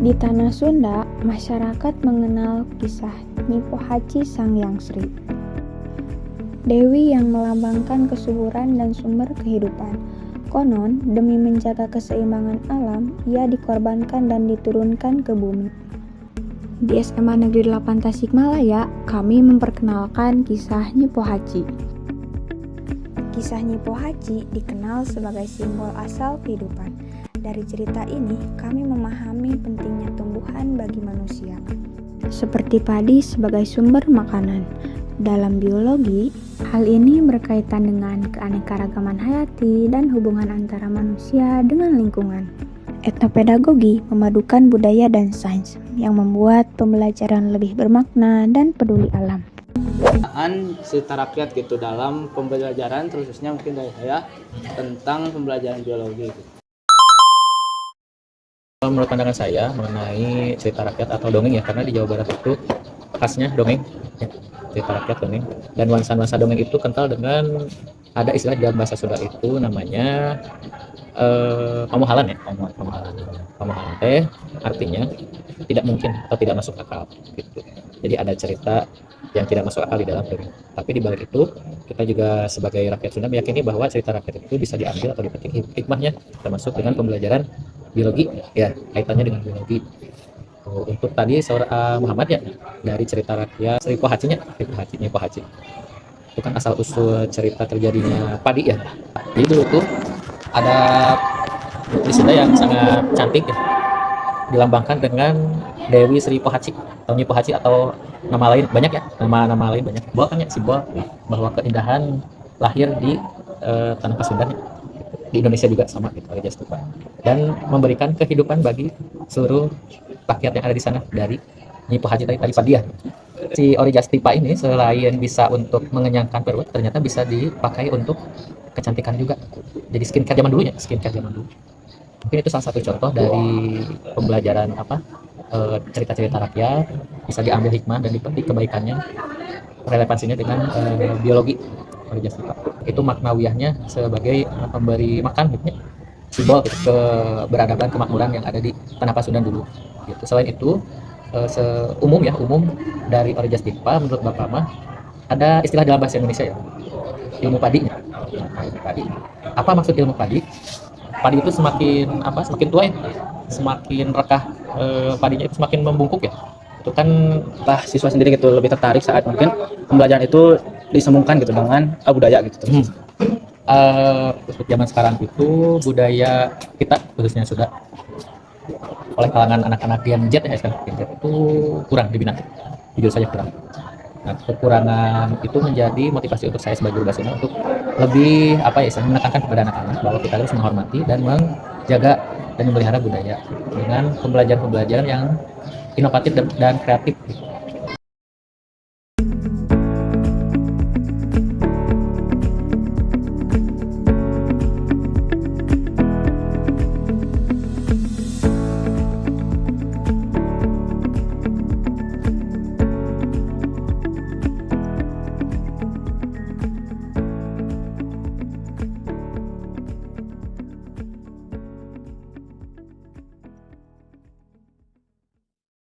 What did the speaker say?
Di tanah Sunda, masyarakat mengenal kisah Nyi Pohaci Sangyang Sri, dewi yang melambangkan kesuburan dan sumber kehidupan. Konon, demi menjaga keseimbangan alam, ia dikorbankan dan diturunkan ke bumi. Di SMA Negeri 8 Tasikmalaya, kami memperkenalkan kisah Nyi Pohaci. Kisah Nyi Pohaci dikenal sebagai simbol asal kehidupan. Dari cerita ini, kami memahami pentingnya tumbuhan bagi manusia, seperti padi sebagai sumber makanan. Dalam biologi, hal ini berkaitan dengan keanekaragaman hayati dan hubungan antara manusia dengan lingkungan. Etnopedagogi memadukan budaya dan sains yang membuat pembelajaran lebih bermakna dan peduli alam. Cerita rakyat gitu dalam pembelajaran, khususnya mungkin dari saya tentang pembelajaran biologi gitu. Menurut pandangan saya mengenai cerita rakyat atau dongeng ya, karena di Jawa Barat itu khasnya dongeng ya, cerita rakyat dongeng, dan nuansa-nuansa dongeng itu kental dengan ada istilah dalam bahasa Sunda itu namanya pamuhalan ya, pamuhalan teh artinya tidak mungkin atau tidak masuk akal gitu. Jadi ada cerita yang tidak masuk akal di dalam dongeng, tapi di balik itu kita juga sebagai rakyat Sunda meyakini bahwa cerita rakyat itu bisa diambil atau dipetik hikmahnya, termasuk dengan pembelajaran biologi ya, kaitannya dengan biologi. Untuk tadi seorang Muhammad ya, dari cerita rakyat Sri Pohacinya, Nyi Pohaci itu kan asal usul cerita terjadinya padi ya. Jadi dulu tuh ada putri Sunda yang sangat cantik ya, dilambangkan dengan Dewi Sri Pohaci atau Nyi Pohaci, atau nama lain banyak ya, nama lain banyak. Simbol kan ya, simbol bahwa keindahan lahir di tanah Pasundan ya. Di Indonesia juga sama gitu, Orja Stupa, dan memberikan kehidupan bagi seluruh rakyat yang ada di sana dari Nyi Pohaci tadi padiah. Si Orja Stupa ini selain bisa untuk mengenyangkan perut, ternyata bisa dipakai untuk kecantikan juga. Jadi skincare zaman dulu ya, skincare zaman dulu. Mungkin itu salah satu contoh dari pembelajaran cerita-cerita rakyat, bisa diambil hikmah dan dipetik kebaikannya, relevansinya dengan biologi. Orja Stupa itu maknawiyahnya sebagai pemberi makan gitu ya, simbol gitu, keberadaban kemakmuran yang ada di tanah Pasundan dulu gitu. Selain itu umum dari Orja Stupa menurut Bapak mah ada istilah dalam bahasa Indonesia ya, ilmu padinya. Padi. Apa maksud ilmu padi? Padi itu semakin semakin tua ya, semakin rekah padinya itu semakin membungkuk ya. Itu kan siswa sendiri gitu lebih tertarik saat mungkin pembelajaran itu disambungkan gitu dengan budaya gitu terus. Untuk zaman sekarang itu budaya kita khususnya sudah oleh kalangan anak-anak Gen Z ya, sekarang Gen Z itu kurang dibina, jujur saja kurang. Nah, kekurangan itu menjadi motivasi untuk saya sebagai guru bahasa Sunda untuk lebih menekankan kepada anak-anak bahwa kita harus menghormati dan menjaga dan memelihara budaya dengan pembelajaran yang inovatif dan kreatif.